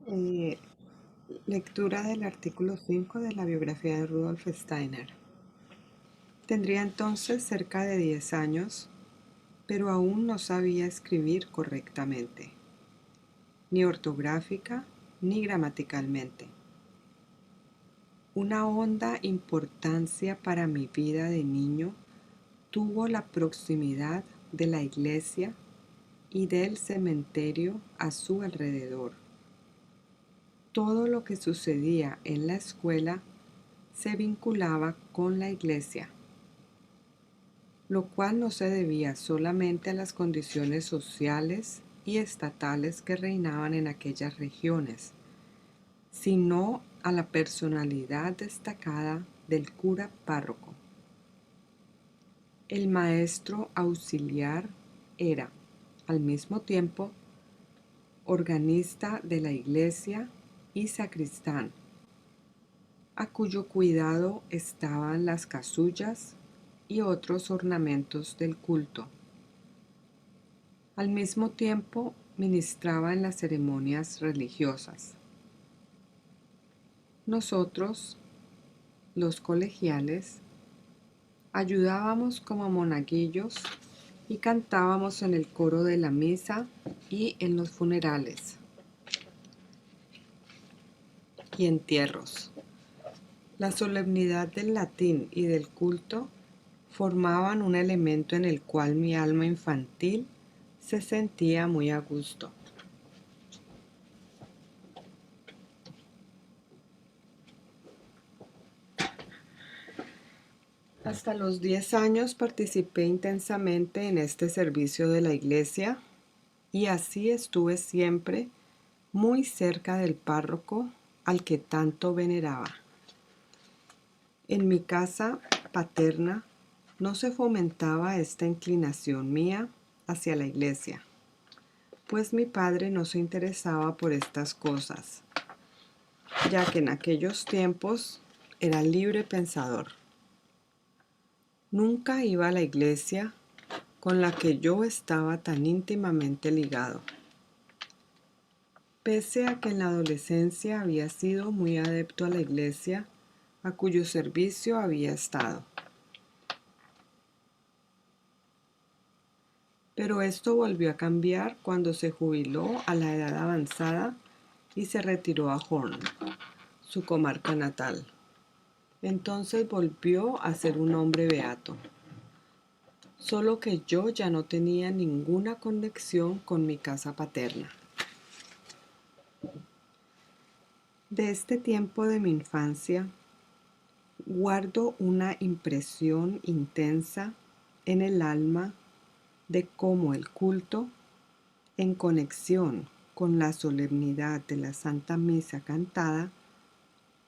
Eh, Lectura del artículo 5 de la biografía de Rudolf Steiner. Tendría entonces cerca de 10 años, pero aún no sabía escribir correctamente, ni ortográfica ni gramaticalmente. Una honda importancia para mi vida de niño tuvo la proximidad de la iglesia y del cementerio a su alrededor. Todo lo que sucedía en la escuela se vinculaba con la iglesia, lo cual no se debía solamente a las condiciones sociales y estatales que reinaban en aquellas regiones, sino a la personalidad destacada del cura párroco. El maestro auxiliar era, al mismo tiempo, organista de la iglesia y sacristán, a cuyo cuidado estaban las casullas y otros ornamentos del culto. Al mismo tiempo, ministraba en las ceremonias religiosas. Nosotros, los colegiales, ayudábamos como monaguillos y cantábamos en el coro de la misa y en los funerales y entierros. La solemnidad del latín y del culto formaban un elemento en el cual mi alma infantil se sentía muy a gusto. Hasta los 10 años participé intensamente en este servicio de la iglesia y así estuve siempre muy cerca del párroco al que tanto veneraba. En mi casa paterna no se fomentaba esta inclinación mía hacia la iglesia, pues mi padre no se interesaba por estas cosas, ya que en aquellos tiempos era libre pensador. Nunca iba a la iglesia con la que yo estaba tan íntimamente ligado, pese a que en la adolescencia había sido muy adepto a la iglesia a cuyo servicio había estado. Pero esto volvió a cambiar cuando se jubiló a la edad avanzada y se retiró a Horn, su comarca natal. Entonces volvió a ser un hombre beato, solo que yo ya no tenía ninguna conexión con mi casa paterna. De este tiempo de mi infancia guardo una impresión intensa en el alma de cómo el culto, en conexión con la solemnidad de la Santa Misa cantada,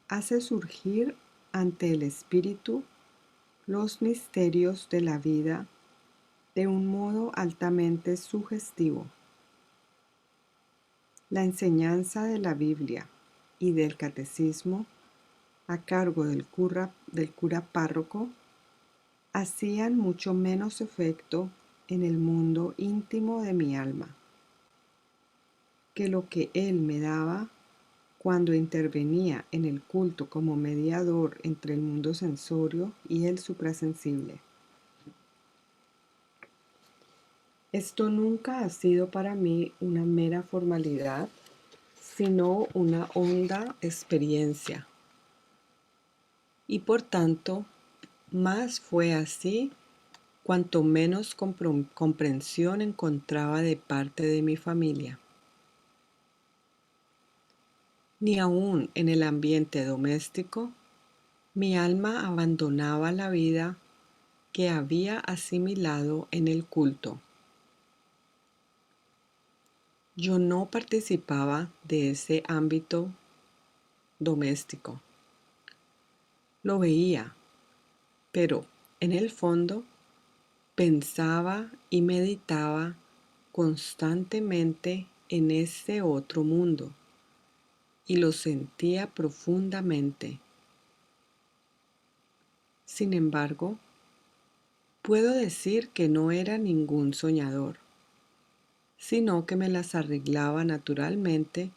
hace surgir ante el espíritu los misterios de la vida de un modo altamente sugestivo. La enseñanza de la Biblia y del catecismo a cargo del cura párroco hacían mucho menos efecto en el mundo íntimo de mi alma que lo que él me daba cuando intervenía en el culto como mediador entre el mundo sensorio y el suprasensible. Esto nunca ha sido para mí una mera formalidad, sino una honda experiencia. Y por tanto, más fue así cuanto menos comprensión encontraba de parte de mi familia. Ni aun en el ambiente doméstico, mi alma abandonaba la vida que había asimilado en el culto. Yo no participaba de ese ámbito doméstico. Lo veía, pero en el fondo pensaba y meditaba constantemente en ese otro mundo y lo sentía profundamente. Sin embargo, puedo decir que no era ningún soñador, sino que me las arreglaba naturalmente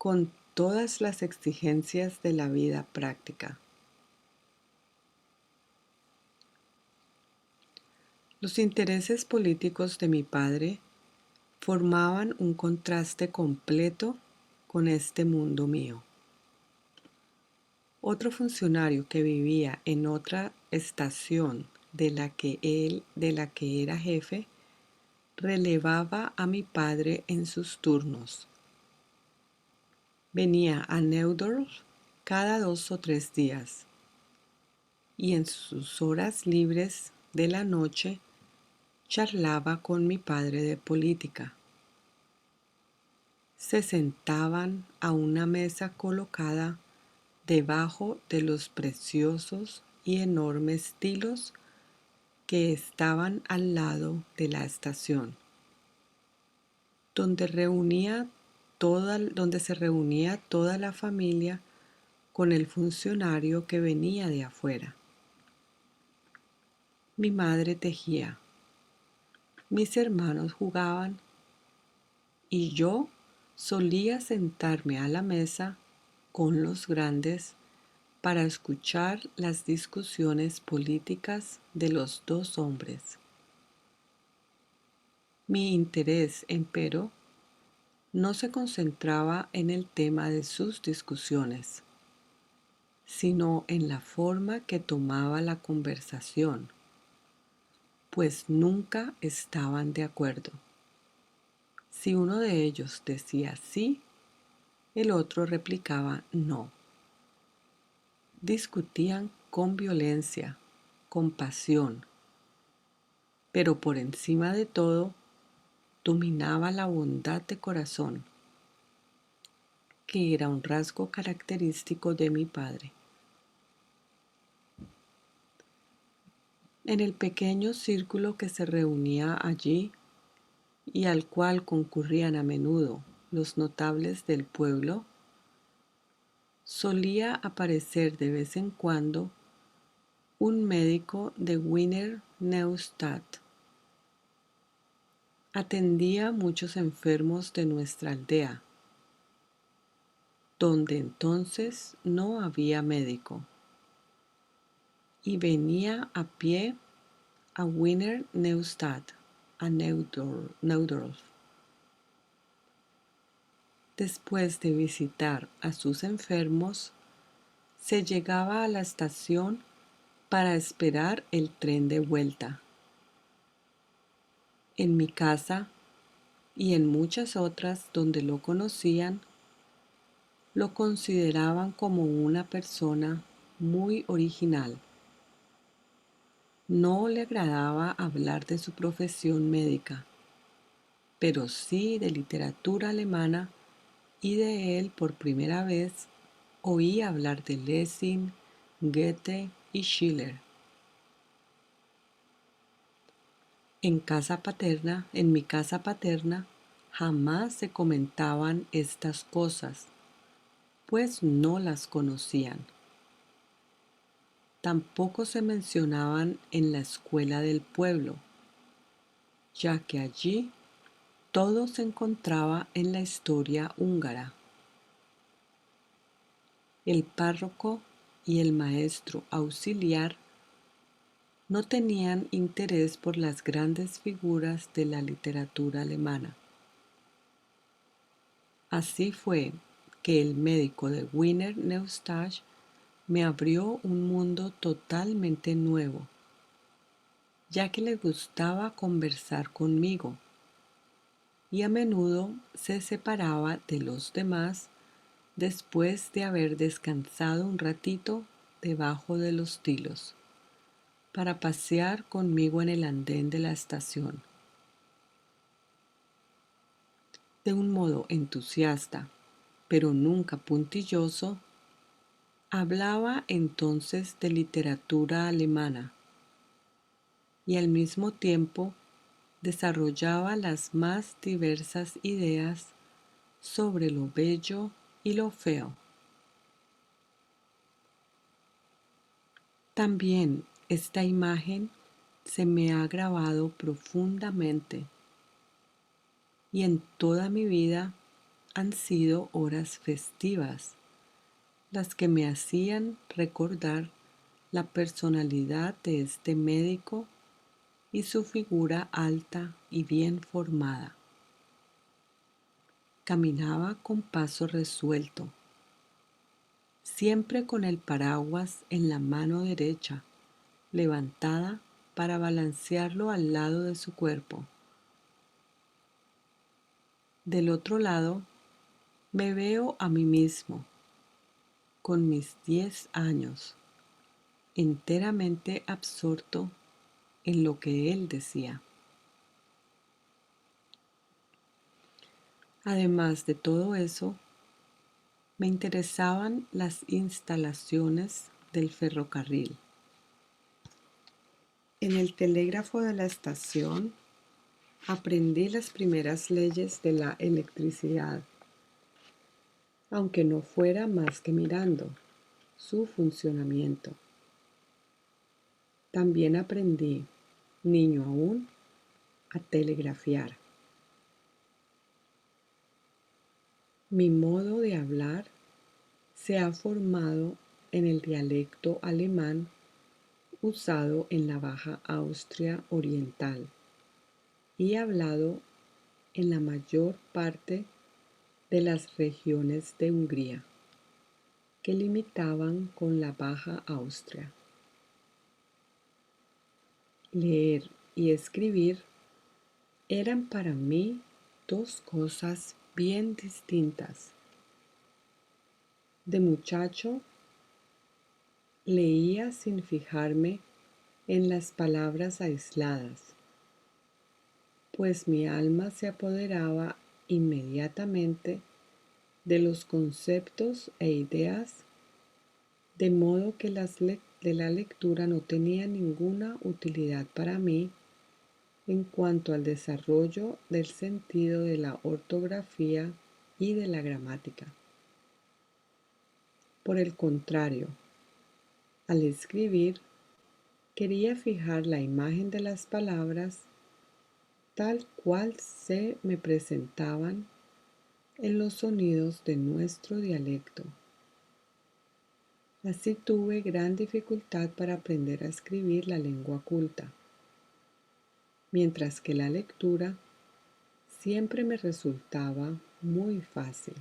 con todas las exigencias de la vida práctica. Los intereses políticos de mi padre formaban un contraste completo con este mundo mío. Otro funcionario que vivía en otra estación de la que era jefe, relevaba a mi padre en sus turnos. Venía a Neudorf cada 2 o 3 días y en sus horas libres de la noche charlaba con mi padre de política. Se sentaban a una mesa colocada debajo de los preciosos y enormes tilos que estaban al lado de la estación, donde se reunía toda la familia con el funcionario que venía de afuera. Mi madre tejía, mis hermanos jugaban y yo solía sentarme a la mesa con los grandes para escuchar las discusiones políticas de los dos hombres. Mi interés, empero, no se concentraba en el tema de sus discusiones, sino en la forma que tomaba la conversación, pues nunca estaban de acuerdo. Si uno de ellos decía sí, el otro replicaba no. Discutían con violencia, con pasión, pero por encima de todo dominaba la bondad de corazón, que era un rasgo característico de mi padre. En el pequeño círculo que se reunía allí y al cual concurrían a menudo los notables del pueblo, solía aparecer de vez en cuando un médico de Wiener Neustadt. Atendía muchos enfermos de nuestra aldea, donde entonces no había médico, y venía a pie a Wiener Neustadt, a Neudorf. Después de visitar a sus enfermos, se llegaba a la estación para esperar el tren de vuelta. En mi casa y en muchas otras donde lo conocían, lo consideraban como una persona muy original. No le agradaba hablar de su profesión médica, pero sí de literatura alemana, y de él por primera vez oí hablar de Lessing, Goethe y Schiller. En mi casa paterna, jamás se comentaban estas cosas, pues no las conocían. Tampoco se mencionaban en la escuela del pueblo, ya que allí todo se encontraba en la historia húngara. El párroco y el maestro auxiliar no tenían interés por las grandes figuras de la literatura alemana. Así fue que el médico de Wiener Neustadt me abrió un mundo totalmente nuevo, ya que le gustaba conversar conmigo y a menudo se separaba de los demás después de haber descansado un ratito debajo de los tilos, para pasear conmigo en el andén de la estación. De un modo entusiasta, pero nunca puntilloso, hablaba entonces de literatura alemana y al mismo tiempo desarrollaba las más diversas ideas sobre lo bello y lo feo. También esta imagen se me ha grabado profundamente y en toda mi vida han sido horas festivas, las que me hacían recordar la personalidad de este médico y su figura alta y bien formada. Caminaba con paso resuelto, siempre con el paraguas en la mano derecha, levantada para balancearlo al lado de su cuerpo. Del otro lado, me veo a mí mismo, con mis 10 años, enteramente absorto en lo que él decía. Además de todo eso, me interesaban las instalaciones del ferrocarril. En el telégrafo de la estación aprendí las primeras leyes de la electricidad, aunque no fuera más que mirando su funcionamiento. También aprendí, niño aún, a telegrafiar. Mi modo de hablar se ha formado en el dialecto alemán usado en la Baja Austria Oriental y hablado en la mayor parte de las regiones de Hungría que limitaban con la Baja Austria. Leer y escribir eran para mí dos cosas bien distintas. De muchacho, leía sin fijarme en las palabras aisladas, pues mi alma se apoderaba inmediatamente de los conceptos e ideas, de modo que la lectura no tenía ninguna utilidad para mí en cuanto al desarrollo del sentido de la ortografía y de la gramática. Por el contrario, al escribir, quería fijar la imagen de las palabras tal cual se me presentaban en los sonidos de nuestro dialecto. Así tuve gran dificultad para aprender a escribir la lengua culta, mientras que la lectura siempre me resultaba muy fácil.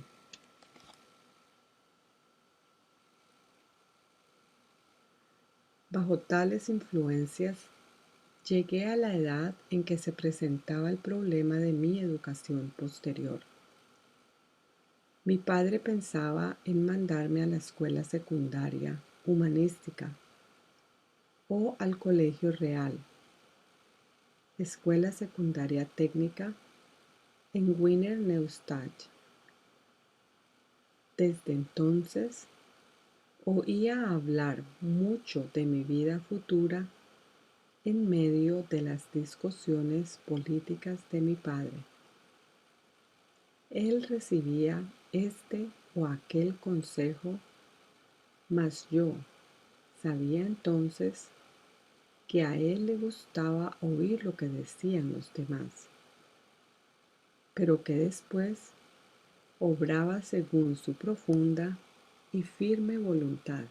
Bajo tales influencias, llegué a la edad en que se presentaba el problema de mi educación posterior. Mi padre pensaba en mandarme a la escuela secundaria humanística o al colegio real, escuela secundaria técnica en Wiener Neustadt. Desde entonces oía hablar mucho de mi vida futura en medio de las discusiones políticas de mi padre. Él recibía este o aquel consejo, mas yo sabía entonces que a él le gustaba oír lo que decían los demás, pero que después obraba según su profunda y firme voluntad.